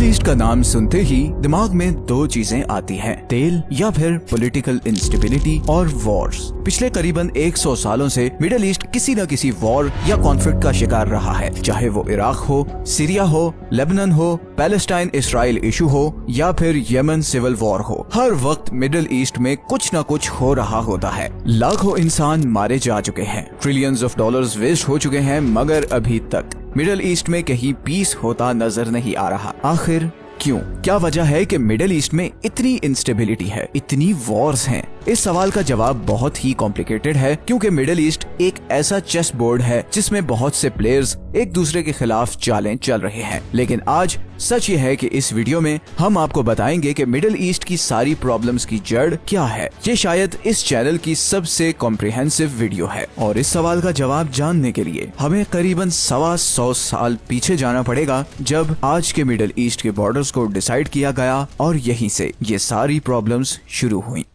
Middle east का नाम सुनते ही दिमाग में दो चीजें आती हैं, तेल या फिर पॉलिटिकल इंस्टेबिलिटी और वॉर्स। पिछले करीबन 100 सालों से मिडिल ईस्ट किसी न किसी वॉर या कॉन्फ्लिक्ट का शिकार रहा है, चाहे वो इराक हो, सीरिया हो, लेबनान हो, पैलेस्टाइन इसराइल इशू हो या फिर यमन सिविल वॉर हो। हर वक्त मिडिल ईस्ट में कुछ न कुछ हो रहा होता है। लाखों इंसान मारे जा चुके हैं, ट्रिलियंस ऑफ डॉलर्स वेस्ट हो चुके हैं, मगर अभी तक मिडिल ईस्ट में कहीं पीस होता नजर नहीं आ रहा। आखिर क्यों? क्या वजह है कि मिडिल ईस्ट में इतनी इंस्टेबिलिटी है, इतनी वॉर्स हैं? इस सवाल का जवाब बहुत ही कॉम्प्लिकेटेड है, क्योंकि मिडिल ईस्ट एक ऐसा चेस बोर्ड है जिसमें बहुत से प्लेयर्स एक दूसरे के खिलाफ चालें चल रहे हैं। लेकिन आज सच ये है कि इस वीडियो में हम आपको बताएंगे कि मिडिल ईस्ट की सारी प्रॉब्लम्स की जड़ क्या है। ये शायद इस चैनल की सबसे कॉम्प्रिहेंसिव वीडियो है और इस सवाल का जवाब जानने के लिए हमें करीबन 125 साल पीछे जाना पड़ेगा, जब आज के मिडिल ईस्ट के बॉर्डर्स को डिसाइड किया गया और यहीं से ये सारी प्रॉब्लम्स शुरू हुई।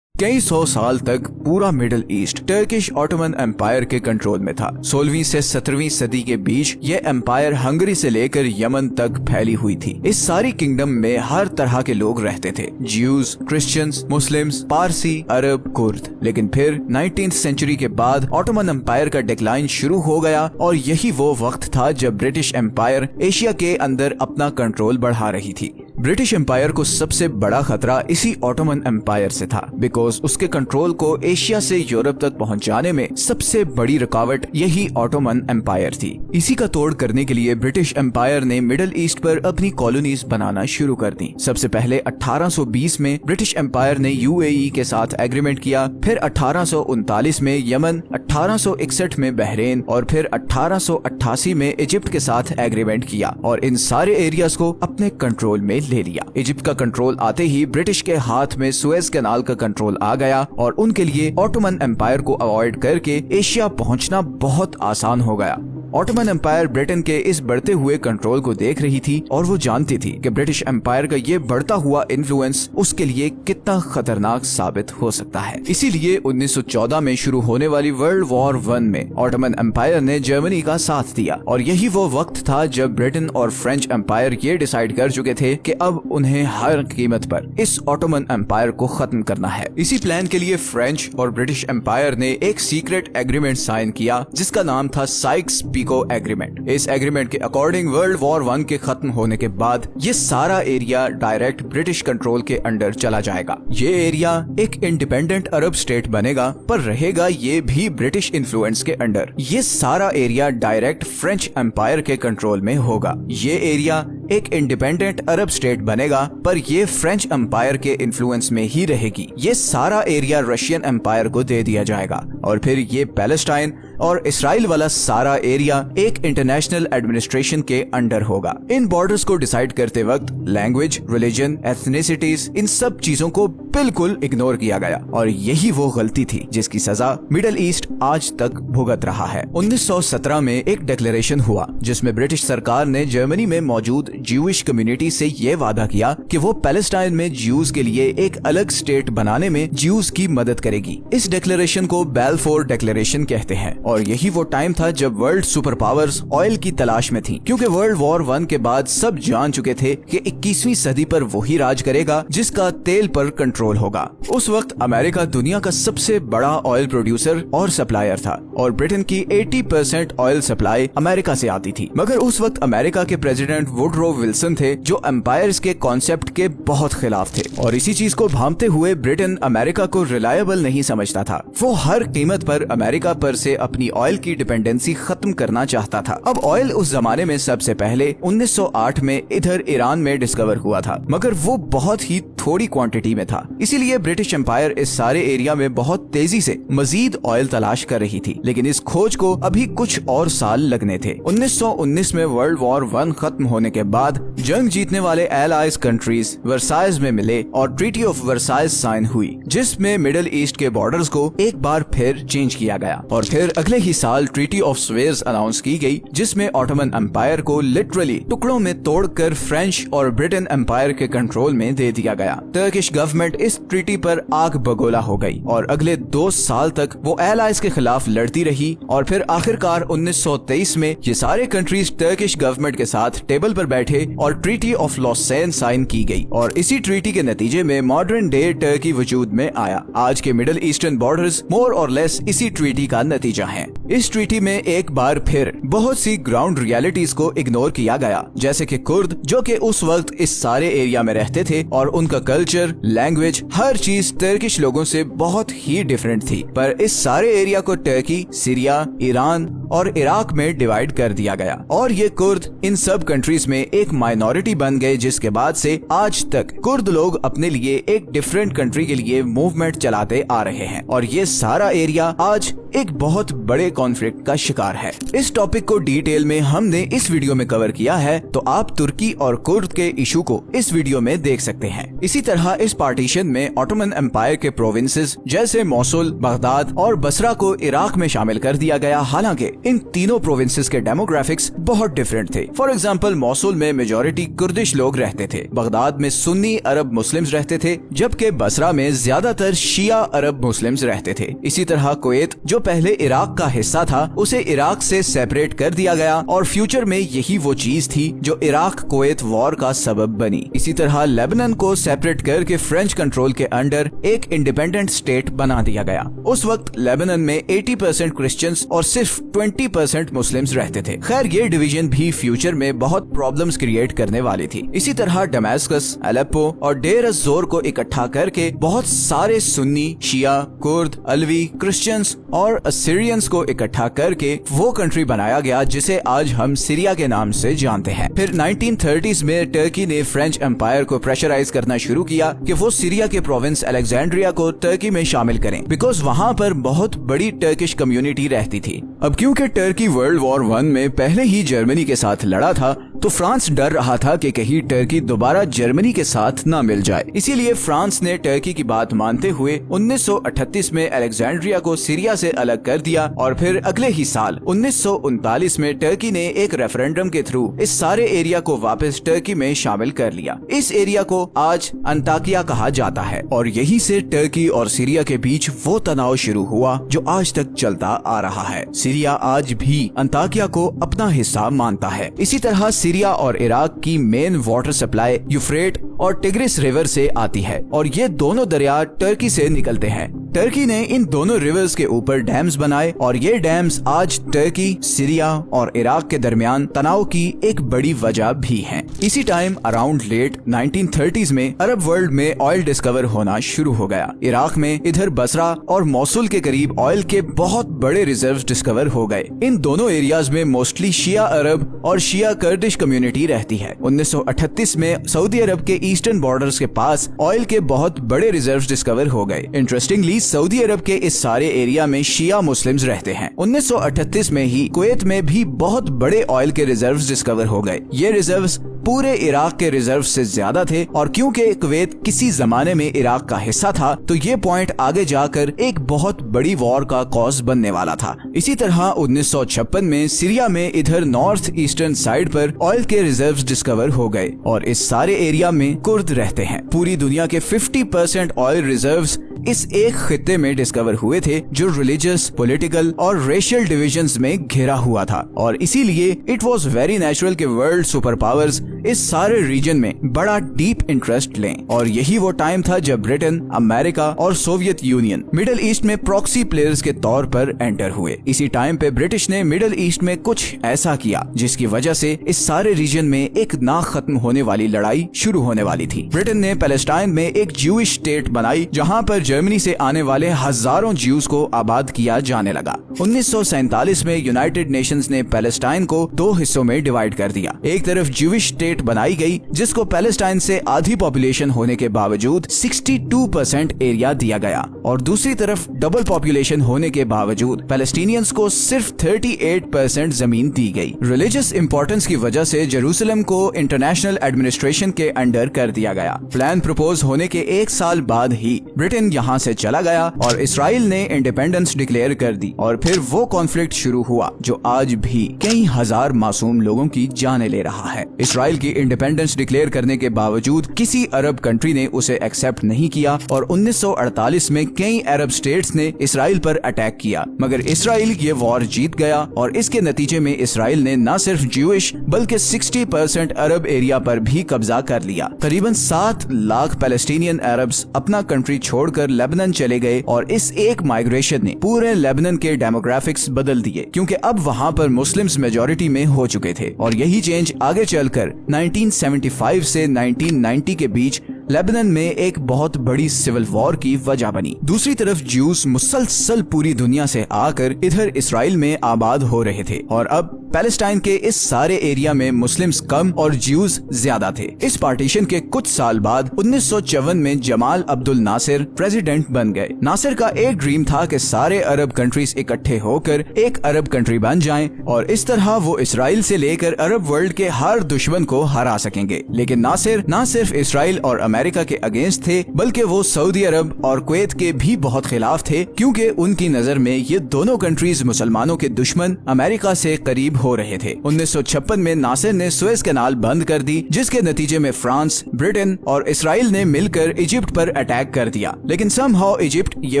कई 100 साल तक पूरा Middle East Turkish Ottoman Empire के कंट्रोल में था। 16वीं से 17वीं सदी के बीच ये एम्पायर हंगरी से लेकर यमन तक फैली हुई थी। इस सारी किंगडम में हर तरह के लोग रहते थे, ज्यूज, क्रिश्चियंस, मुस्लिम्स, पारसी, अरब, कुर्द। लेकिन फिर 19th सेंचुरी के बाद ऑटोमन एम्पायर का डिक्लाइन शुरू हो गया और यही वो वक्त था जब ब्रिटिश एम्पायर एशिया के अंदर अपना कंट्रोल बढ़ा रही थी। ब्रिटिश एम्पायर को सबसे बड़ा खतरा इसी ऑटोमन एम्पायर से था, बिकॉज उसके कंट्रोल को एशिया से यूरोप तक पहुंचाने में सबसे बड़ी रुकावट यही ऑटोमन एम्पायर थी। इसी का तोड़ करने के लिए ब्रिटिश एम्पायर ने मिडिल ईस्ट पर अपनी कॉलोनीज बनाना शुरू कर दी। सबसे पहले 1820 में ब्रिटिश एम्पायर ने यूएई के साथ एग्रीमेंट किया, फिर 1839 में यमन, 1861 में बहरेन और फिर 1888 में इजिप्ट के साथ एग्रीमेंट किया और इन सारे एरियाज को अपने कंट्रोल में ले लिया। इजिप्ट का कंट्रोल आते ही ब्रिटिश के हाथ में सुएज कैनाल का कंट्रोल आ गया और उनके लिए ऑटोमन एम्पायर को अवॉइड करके एशिया पहुंचना बहुत आसान हो गया। ऑटोमन एम्पायर ब्रिटेन के इस बढ़ते हुए कंट्रोल को देख रही थी और वो जानती थी कि ब्रिटिश एम्पायर का ये बढ़ता हुआ इन्फ्लुएंस उसके लिए कितना खतरनाक साबित हो सकता है। इसीलिए 1914 में शुरू होने वाली वर्ल्ड वॉर 1 में ऑटोमन एम्पायर ने जर्मनी का साथ दिया और यही वो वक्त था जब ब्रिटेन और फ्रेंच एम्पायर ये डिसाइड कर चुके थे कि अब उन्हें हर कीमत पर इस ऑटोमन एम्पायर को खत्म करना है। इसी प्लान के लिए फ्रेंच और ब्रिटिश एम्पायर ने एक सीक्रेट एग्रीमेंट साइन किया जिसका नाम था साइक्स पिको एग्रीमेंट। इस एग्रीमेंट के अकॉर्डिंग वर्ल्ड वॉर 1 के खत्म होने के बाद ये सारा एरिया डायरेक्ट ब्रिटिश कंट्रोल के अंडर चला जाएगा। ये एरिया एक इंडिपेंडेंट अरब स्टेट बनेगा, पर रहेगा ये भी ब्रिटिश इन्फ्लुएंस के अंडर। ये सारा एरिया डायरेक्ट फ्रेंच एम्पायर के कंट्रोल में होगा। ये एरिया एक इंडिपेंडेंट अरब स्टेट बनेगा, पर ये फ्रेंच एम्पायर के इन्फ्लुएंस में ही रहेगी। ये सारा एरिया रशियन एम्पायर को दे दिया जाएगा और फिर ये पैलेस्टाइन और इसराइल वाला सारा एरिया एक इंटरनेशनल एडमिनिस्ट्रेशन के अंडर होगा। इन बॉर्डर्स को डिसाइड करते वक्त लैंग्वेज, रिलीजन, एथनिसिटीज, इन सब चीजों को बिल्कुल इग्नोर किया गया और यही वो गलती थी जिसकी सजा मिडिल ईस्ट आज तक भुगत रहा है। 1917 में एक डिक्लेरेशन हुआ जिसमें ब्रिटिश सरकार ने जर्मनी में मौजूद ज्यूइश कम्युनिटी से ये वादा किया कि वो पैलेस्टाइन में ज्यूज के लिए एक अलग स्टेट बनाने में ज्यूज की मदद करेगी। इस डिक्लेरेशन को बैलफोर डिक्लेरेशन कहते हैं और यही वो टाइम था जब वर्ल्ड सुपर पावर्स ऑयल की तलाश में थी, क्योंकि वर्ल्ड वॉर 1 के बाद सब जान चुके थे कि 21वीं सदी पर वही राज करेगा जिसका तेल पर कंट्रोल होगा। उस वक्त अमेरिका दुनिया का सबसे बड़ा ऑयल प्रोड्यूसर और सप्लायर था और ब्रिटेन की 80% ऑयल सप्लाई अमेरिका से आती थी। मगर उस वक्त अमेरिका के प्रेसिडेंट वुडरो विल्सन थे जो एम्पायर्स के कॉन्सेप्ट के बहुत खिलाफ थे और इसी चीज को भांपते हुए ब्रिटेन अमेरिका को रिलायबल नहीं समझता था। वो हर कीमत पर अमेरिका पर से अपनी ऑयल की डिपेंडेंसी खत्म करना चाहता था। अब ऑयल उस जमाने में सबसे पहले 1908 में इधर ईरान में डिस्कवर हुआ था, मगर वो बहुत ही थोड़ी क्वांटिटी में था। इसीलिए ब्रिटिश एम्पायर इस सारे एरिया में बहुत तेजी से मजीद ऑयल तलाश कर रही थी, लेकिन इस खोज को अभी कुछ और साल लगने थे। 1919 में वर्ल्ड वॉर 1 खत्म होने के बाद जंग जीतने वाले एलाइज कंट्रीज वर्साइज में मिले और ट्रीटी ऑफ वर्साइज साइन हुई, जिसमें मिडिल ईस्ट के बॉर्डर्स को एक बार फिर चेंज किया गया और फिर अगले ही साल ट्रीटी ऑफ स्वेयर्स अनाउंस की गई, जिसमें ऑटोमन एम्पायर को लिटरली टुकड़ों में तोड़कर फ्रेंच और ब्रिटेन एम्पायर के कंट्रोल में दे दिया गया। टर्किश गवर्नमेंट इस ट्रीटी पर आग बगोला हो गई और अगले 2 साल तक वो एलाइज के खिलाफ लड़ती रही और फिर आखिरकार 1923 में ये सारे कंट्रीज टर्किश गवर्नमेंट के साथ टेबल पर बैठे और ट्रीटी ऑफ लॉसेन साइन की गई और इसी ट्रीटी के नतीजे में मॉडर्न डे टर्की वजूद में आया। आज के मिडिल ईस्टर्न बॉर्डर्स मोर और लेस इसी ट्रीटी का नतीजा है। इस ट्रीटी में एक बार फिर बहुत सी ग्राउंड रियलिटीज को इग्नोर किया गया, जैसे कि कुर्द जो कि उस वक्त इस सारे एरिया में रहते थे और उनका कल्चर, लैंग्वेज, हर चीज टर्किश लोगों से बहुत ही डिफरेंट थी। पर इस सारे एरिया को टर्की, सीरिया, ईरान और इराक में डिवाइड कर दिया गया और ये कुर्द इन सब कंट्रीज में एक माइनॉरिटी बन गए, जिसके बाद से आज तक कुर्द लोग अपने लिए एक डिफरेंट कंट्री के लिए मूवमेंट चलाते आ रहे हैं और ये सारा एरिया आज एक बहुत बड़े कॉन्फ्लिक्ट का शिकार है। इस टॉपिक को डिटेल में हमने इस वीडियो में कवर किया है, तो आप तुर्की और कुर्द के इशू को इस वीडियो में देख सकते हैं। इसी तरह इस पार्टीशन में ऑटोमन एम्पायर के प्रोविंसेस जैसे मोसुल, बगदाद और बसरा को इराक में शामिल कर दिया गया। हालांकि इन तीनों प्रोविंसेस के डेमोग्राफिक्स बहुत डिफरेंट थे। फॉर एग्जाम्पल, मोसुल में मेजोरिटी कुर्दिश लोग रहते थे, बगदाद में सुन्नी अरब मुस्लिम्स रहते थे, जबकि बसरा में ज्यादातर शिया अरब मुस्लिम्स रहते थे। इसी तरह कुवैत जो पहले इराक का हिस्सा था उसे इराक से सेपरेट कर दिया गया और फ्यूचर में यही वो चीज थी जो इराक कुवैत वॉर का सबब बनी। इसी तरह लेबनान को सेपरेट करके फ्रेंच कंट्रोल के अंडर एक इंडिपेंडेंट स्टेट बना दिया गया। उस वक्त लेबनान में 80% क्रिश्चियंस और सिर्फ 20% मुस्लिम्स रहते थे। खैर, ये डिवीजन भी फ्यूचर में बहुत प्रॉब्लम्स क्रिएट करने वाली थी। इसी तरह दमास्कस, अलेप्पो और डेर एज़-ज़ोर को इकट्ठा करके बहुत सारे सुन्नी, शिया, कुर्द, अलवी, क्रिश्चियंस और असीरियंस को इकट्ठा करके वो कंट्री बनाया गया जिसे आज हम सीरिया के नाम से जानते हैं। फिर 1930s में टर्की ने फ्रेंच एम्पायर को प्रेशराइज करना शुरू किया कि वो सीरिया के प्रोविंस अलेक्जेंड्रिया को टर्की में शामिल करें, बिकॉज वहाँ पर बहुत बड़ी टर्किश कम्युनिटी रहती थी। अब क्योंकि टर्की वर्ल्ड वॉर 1 में पहले ही जर्मनी के साथ लड़ा था, तो फ्रांस डर रहा था कि कहीं टर्की दोबारा जर्मनी के साथ न मिल जाए। इसीलिए फ्रांस ने टर्की की बात मानते हुए 1938 में अलेक्जेंड्रिया को सीरिया से अलग कर दिया और फिर अगले ही साल 1939 में टर्की ने एक रेफरेंडम के थ्रू इस सारे एरिया को वापस टर्की में शामिल कर लिया। इस एरिया को आज अंताकिया कहा जाता है और यही से टर्की और सीरिया के बीच वो तनाव शुरू हुआ जो आज तक चलता आ रहा है। सीरिया आज भी अंताकिया को अपना हिस्सा मानता है। इसी तरह सीरिया और इराक की मेन वाटर सप्लाई यूफ्रेट और टिग्रिस रिवर से आती है और ये दोनों दरिया टर्की से निकलते हैं। टर्की ने इन दोनों रिवर्स के ऊपर डैम्स बनाए और ये डैम्स आज टर्की, सीरिया और इराक के दरमियान तनाव की एक बड़ी वजह भी हैं। इसी टाइम अराउंड लेट 1930s में अरब वर्ल्ड में ऑयल डिस्कवर होना शुरू हो गया। इराक में इधर बसरा और मोसुल के करीब ऑयल के बहुत बड़े रिजर्व्स डिस्कवर हो गए। इन दोनों एरियाज में मोस्टली शिया अरब और शिया कर्दिश कम्युनिटी रहती है। 1938 में सऊदी अरब के ईस्टर्न बॉर्डर्स के पास ऑयल के बहुत बड़े रिजर्व्स डिस्कवर हो गए। इंटरेस्टिंगली सऊदी अरब के इस सारे एरिया में शिया मुस्लिम्स रहते हैं। 1938 में ही कुवैत में भी बहुत बड़े ऑयल के रिजर्व्स डिस्कवर हो गए। ये रिजर्व्स पूरे इराक के रिजर्व से ज्यादा थे और क्योंकि कुवैत किसी जमाने में इराक का हिस्सा था, तो ये पॉइंट आगे जाकर एक बहुत बड़ी वॉर का कॉज बनने वाला था। इसी तरह 1956 में सीरिया में इधर नॉर्थ ईस्टर्न साइड पर ऑयल के रिजर्व्स डिस्कवर हो गए और इस सारे एरिया में कुर्द रहते हैं। पूरी दुनिया के 50% ऑयल रिजर्व्स इस एक खित्ते में डिस्कवर हुए थे जो रिलीजियस, पॉलिटिकल और रेशियल डिविजन्स में घिरा हुआ था और इसीलिए इट वाज वेरी नेचुरल कि वर्ल्ड सुपर पावर्स इस सारे रीजन में बड़ा डीप इंटरेस्ट लें और यही वो टाइम था जब ब्रिटेन, अमेरिका और सोवियत यूनियन मिडिल ईस्ट में प्रॉक्सी प्लेयर्स के तौर पर एंटर हुए। इसी टाइम पे ब्रिटिश ने मिडिल ईस्ट में कुछ ऐसा किया जिसकी वजह से इस सारे रीजन में एक ना खत्म होने वाली लड़ाई शुरू होने वाली थी। ब्रिटेन ने पैलेस्टाइन में एक ज्यूइश स्टेट बनाई जहाँ पर जर्मनी से आने वाले हजारों ज्यूज को आबाद किया जाने लगा। 1947 में यूनाइटेड नेशंस ने पैलेस्टाइन को 2 हिस्सों में डिवाइड कर दिया। एक तरफ ज्यूइश स्टेट बनाई गई जिसको पैलेस्टाइन से आधी पॉपुलेशन होने के बावजूद 62% एरिया दिया गया और दूसरी तरफ डबल पॉपुलेशन होने के बावजूद पैलेस्टीनियंस को सिर्फ 38% जमीन दी गई। रिलीजियस इंपॉर्टेंस की वजह से जेरूसलम को इंटरनेशनल एडमिनिस्ट्रेशन के अंडर कर दिया गया। प्लान प्रपोज होने के 1 साल बाद ही ब्रिटेन यहाँ से चला गया और इसराइल ने इंडिपेंडेंस डिक्लेयर कर दी और फिर वो कॉन्फ्लिक्ट शुरू हुआ जो आज भी कई हजार मासूम लोगों की जाने ले रहा है। इसराइल की इंडिपेंडेंस डिक्लेयर करने के बावजूद किसी अरब कंट्री ने उसे एक्सेप्ट नहीं किया और 1948 में कई अरब स्टेट्स ने इसराइल पर अटैक किया, मगर इसराइल ये वॉर जीत गया और इसके नतीजे में इसराइल ने न सिर्फ ज्यूइश बल्कि 60% अरब एरिया पर भी कब्जा कर लिया। करीबन 7 लाख पैलेस्टीनियन अरब्स अपना कंट्री छोड़कर लेबनान चले गए और इस एक माइग्रेशन ने पूरे लेबनान के डेमोग्राफिक्स बदल दिए, क्योंकि अब वहाँ पर मुस्लिम्स मेजॉरिटी में हो चुके थे और यही चेंज आगे चलकर 1975 से 1990 के बीच लेबनान में एक बहुत बड़ी सिविल वॉर की वजह बनी। दूसरी तरफ ज्यूज मुसलसल पूरी दुनिया से आकर इधर इसराइल में आबाद हो रहे थे और अब पैलेस्टाइन के इस सारे एरिया में मुस्लिम्स कम और ज्यूज ज्यादा थे। इस पार्टीशन के कुछ साल बाद 1954 में जमाल अब्दुल नासिर प्रेसिडेंट बन गए। नासिर का एक ड्रीम था कि सारे अरब कंट्रीज इकट्ठे होकर एक अरब कंट्री बन जाएं और इस तरह वो इसराइल से लेकर अरब वर्ल्ड के हर दुश्मन को हरा सकेंगे। लेकिन नासिर न सिर्फ इसराइल और अमेरिका के अगेंस्ट थे बल्कि वो सऊदी अरब और कुवैत के भी बहुत खिलाफ थे, क्योंकि उनकी नजर में ये दोनों कंट्रीज मुसलमानों के दुश्मन अमेरिका से करीब हो रहे थे। 1956 में नासिर ने सुएज कैनाल बंद कर दी, जिसके नतीजे में फ्रांस, ब्रिटेन और इसराइल ने मिलकर इजिप्ट पर अटैक कर दिया। लेकिन समहाउ इजिप्ट ये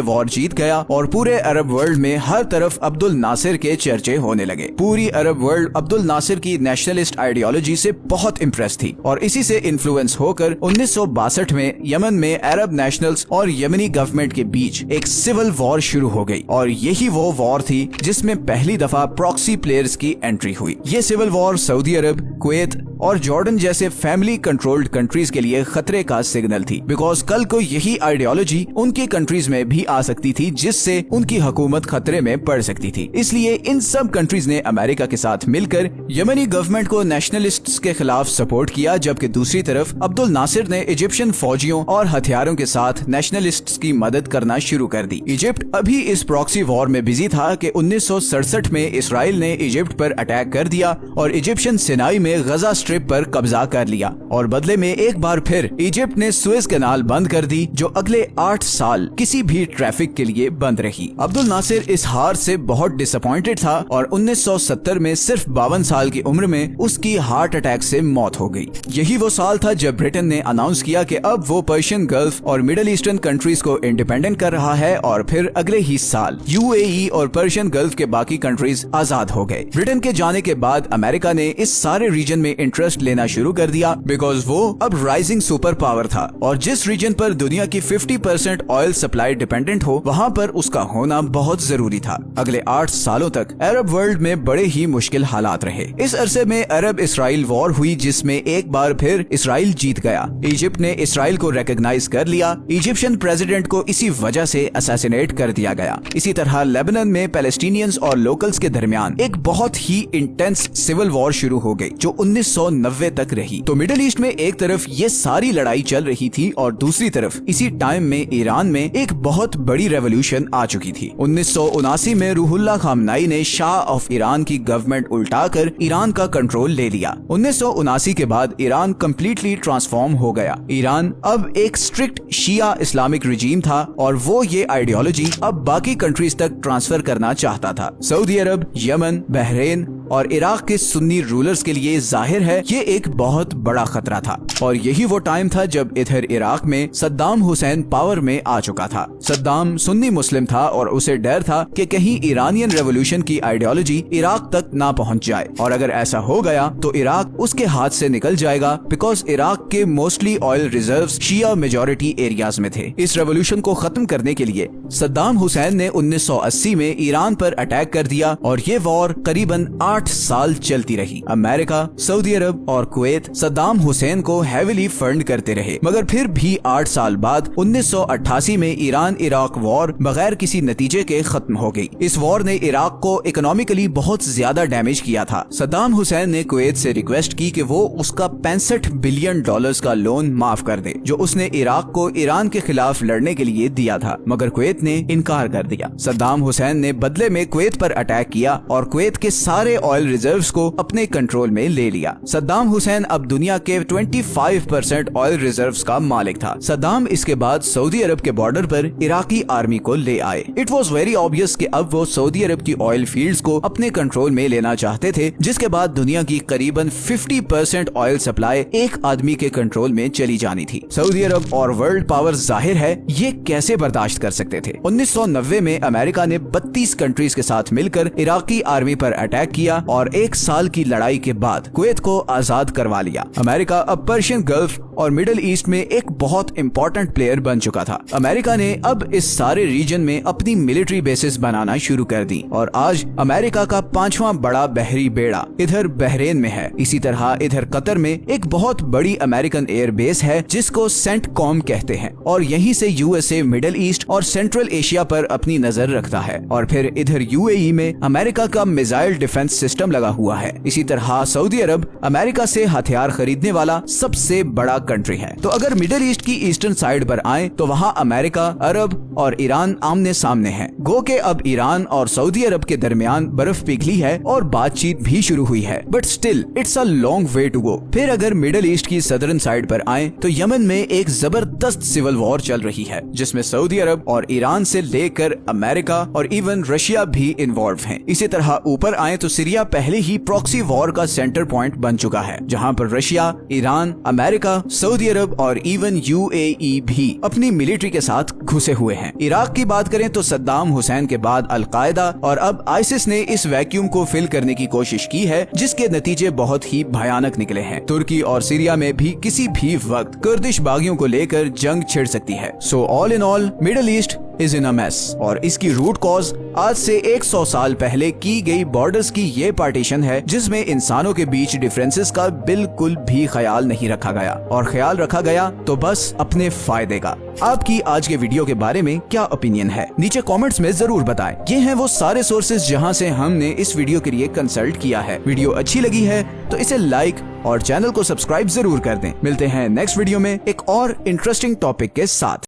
वॉर जीत गया और पूरे अरब वर्ल्ड में हर तरफ अब्दुल नासिर के चर्चे होने लगे। पूरी अरब वर्ल्ड अब्दुल नासिर की नेशनलिस्ट आइडियोलॉजी से बहुत इम्प्रेस थी और इसी से इन्फ्लुएंस होकर 1962 में यमन में अरब नेशनल्स और यमनी गवर्नमेंट के बीच एक सिविल वॉर शुरू हो गई और यही वो वॉर थी जिसमें पहली दफा प्रॉक्सी प्लेयर्स की एंट्री हुई। ये सिविल वॉर सऊदी अरब, कुवैत और जॉर्डन जैसे फैमिली कंट्रोल्ड कंट्रीज के लिए खतरे का सिग्नल थी, बिकॉज कल को यही आइडियोलॉजी उनकी कंट्रीज में भी आ सकती थी, जिससे उनकी हुकूमत खतरे में पड़ सकती थी। इसलिए इन सब कंट्रीज ने अमेरिका के साथ मिलकर यमनी गवर्नमेंट को नेशनलिस्ट्स के खिलाफ सपोर्ट किया, जबकि दूसरी तरफ अब्दुल नासिर ने इजिप्शियन फौजियों और हथियारों के साथ नेशनलिस्ट्स की मदद करना शुरू कर दी। इजिप्ट अभी इस प्रॉक्सी वॉर में बिजी था कि 1967 में इसराइल ने इजिप्ट पर अटैक कर दिया और इजिप्शियन सिनाई में गजा स्ट्रिप पर कब्जा कर लिया और बदले में एक बार फिर इजिप्ट ने सुएज कैनाल बंद कर दी, जो अगले 8 साल किसी भी ट्रैफिक के लिए बंद रही। अब्दुल नासिर इस हार से बहुत डिसअपॉइंटेड था और 1970 में सिर्फ 52 साल की उम्र में उसकी हार्ट अटैक से मौत हो गई। यही वो साल था जब ब्रिटेन ने अनाउंस किया कि अब वो पर्शियन गल्फ और मिडिल ईस्टर्न कंट्रीज को इंडिपेंडेंट कर रहा है और फिर अगले ही साल यूएई और पर्शियन गल्फ के बाकी कंट्रीज आजाद हो गए। ब्रिटेन के जाने के बाद अमेरिका ने इस सारे रीजन में इंटरेस्ट लेना शुरू कर दिया, बिकॉज वो अब राइजिंग सुपर पावर था और जिस रीजन पर दुनिया की 50% ऑयल सप्लाई डिपेंडेंट हो, वहाँ पर उसका होना बहुत जरूरी था। अगले 8 सालों तक अरब वर्ल्ड में बड़े ही मुश्किल हालात रहे। इस अरसे में अरब इसराइल वॉर हुई, जिसमें एक बार फिर इसराइल जीत गया। इजिप्ट ने इसराइल को रिकॉग्नाइज कर लिया। इजिप्शियन प्रेसिडेंट को इसी वजह से असैसिनेट कर दिया गया। इसी तरह लेबनान में पैलेस्टीनियंस और लोकल्स के दरमियान एक बहुत ही इंटेंस सिविल वॉर शुरू हो गई, जो 1990 तक रही। तो मिडिल ईस्ट में एक तरफ ये सारी लड़ाई चल रही थी और दूसरी तरफ इसी टाइम में ईरान में एक बहुत बड़ी रेवोल्यूशन आ चुकी थी। 1979 में रूहुल्लाह खामनाई ने शाह ऑफ ईरान की गवर्नमेंट उल्टाकर ईरान का कंट्रोल ले लिया। 1979 के बाद ईरान कम्प्लीटली ट्रांसफॉर्म हो गया। ईरान अब एक स्ट्रिक्ट शिया इस्लामिक रिजीम था और वो ये आइडियोलॉजी अब बाकी कंट्रीज तक ट्रांसफर करना चाहता था। सऊदी अरब, यमन, बहरेन और इराक के सुन्नी रूलर्स के लिए जाहिर है ये एक बहुत बड़ा खतरा था और यही वो टाइम था जब इधर इराक में सद्दाम हुसैन पावर में आ चुका था। सद्दाम सुन्नी मुस्लिम था और उसे डर था कि कहीं ईरानियन रेवोल्यूशन की आइडियोलॉजी इराक तक ना पहुंच जाए और अगर ऐसा हो गया तो इराक उसके हाथ से निकल जाएगा, बिकॉज इराक के मोस्टली ऑयल रिजर्व्स शिया मेजॉरिटी एरियाज में थे। इस रेवोल्यूशन को खत्म करने के लिए सद्दाम हुसैन ने 1980 में ईरान पर अटैक कर दिया और ये वॉर करीबन 8 साल चलती रही। अमेरिका, सऊदी अरब और कुवैत सद्दाम हुसैन को हेविली फंड करते रहे, मगर फिर भी 8 साल बाद 1988 में ईरान इराक वॉर बगैर किसी नतीजे के खत्म हो गई। इस वॉर ने इराक को इकोनॉमिकली बहुत ज्यादा डैमेज किया था। सद्दाम हुसैन ने कुवैत से रिक्वेस्ट की कि वो उसका $65 बिलियन का लोन माफ कर दे, जो उसने इराक को ईरान के खिलाफ लड़ने के लिए दिया था, मगर कुवैत ने इनकार कर दिया। सद्दाम हुसैन ने बदले में कुवैत पर अटैक किया और कुवैत के सारे ऑयल रिजर्व्स को अपने कंट्रोल में ले लिया। सद्दाम हुसैन अब दुनिया के 25% ऑयल रिजर्व्स का मालिक था। सद्दाम इसके बाद सऊदी अरब के बॉर्डर पर इराकी आर्मी को ले आए। इट वॉज वेरी ऑब्वियस कि अब वो सऊदी अरब की ऑयल फील्ड्स को अपने कंट्रोल में लेना चाहते थे, जिसके बाद दुनिया की करीबन 50% ऑयल सप्लाई एक आदमी के कंट्रोल में चली जानी थी। सऊदी अरब और वर्ल्ड पावर जाहिर है ये कैसे बर्दाश्त कर सकते थे। 1990 में अमेरिका ने 32 कंट्रीज के साथ मिलकर इराकी आर्मी पर अटैक किया और 1 साल की लड़ाई के बाद कुवैत को आजाद करवा लिया। अमेरिका अब पर्शियन गल्फ और मिडिल ईस्ट में एक बहुत इंपॉर्टेंट प्लेयर बन चुका था। अमेरिका ने अब इस सारे रीजन में अपनी मिलिट्री बेसिस बनाना शुरू कर दी और आज अमेरिका का 5वां बड़ा बहरी बेड़ा इधर बहरेन में है। इसी तरह इधर कतर में एक बहुत बड़ी अमेरिकन एयर बेस है जिसको सेंटकॉम कहते हैं और यहीं से यूएसए मिडिल ईस्ट और सेंट्रल एशिया पर अपनी नजर रखता है। और फिर इधर यूएई में अमेरिका का मिसाइल डिफेंस सिस्टम लगा हुआ है। इसी तरह सऊदी अरब अमेरिका से हथियार खरीदने वाला सबसे बड़ा कंट्री है। तो अगर मिडिल ईस्ट की ईस्टर्न साइड पर आए तो वहाँ अमेरिका, अरब और ईरान आमने सामने हैं। गो के अब ईरान और सऊदी अरब के दरमियान बर्फ पिघली है और बातचीत भी शुरू हुई है, but still it's a long way to go. फिर अगर मिडिल ईस्ट की सदर्न साइड पर आए तो यमन में एक जबरदस्त सिविल वॉर चल रही है जिसमें सऊदी अरब और ईरान से लेकर अमेरिका और इवन रशिया भी इन्वॉल्व हैं। इसी तरह ऊपर आए तो सीरिया पहले ही प्रॉक्सी वॉर का सेंटर पॉइंट बन चुका है, जहां पर रशिया, ईरान, अमेरिका, सऊदी अरब और इवन यूएई भी अपनी मिलिट्री के साथ घुसे हुए हैं। इराक की बात करें तो सद्दाम हुसैन के बाद अलकायदा और अब आईसिस ने इस वैक्यूम को फिल करने की कोशिश की है, जिसके नतीजे बहुत ही भयानक निकले हैं। तुर्की और सीरिया में भी किसी भी वक्त कुर्दिश बागियों को लेकर जंग छिड़ सकती है। So all in all middle east is in a mess और इसकी रूट कॉज आज से 100 साल पहले की गई बॉर्डर्स की ये पार्टीशन है, जिसमें इंसानों के बीच डिफरेंसेस का बिल्कुल भी ख्याल नहीं रखा गया और ख्याल रखा गया तो बस अपने फायदे का। आपकी आज के वीडियो के बारे में क्या ओपिनियन है, नीचे कमेंट्स में जरूर बताएं। ये हैं वो सारे सोर्सेज जहां से हमने इस वीडियो के लिए कंसल्ट किया है। वीडियो अच्छी लगी है तो इसे लाइक और चैनल को सब्सक्राइब जरूर कर दें। मिलते हैं नेक्स्ट वीडियो में एक और इंटरेस्टिंग टॉपिक के साथ।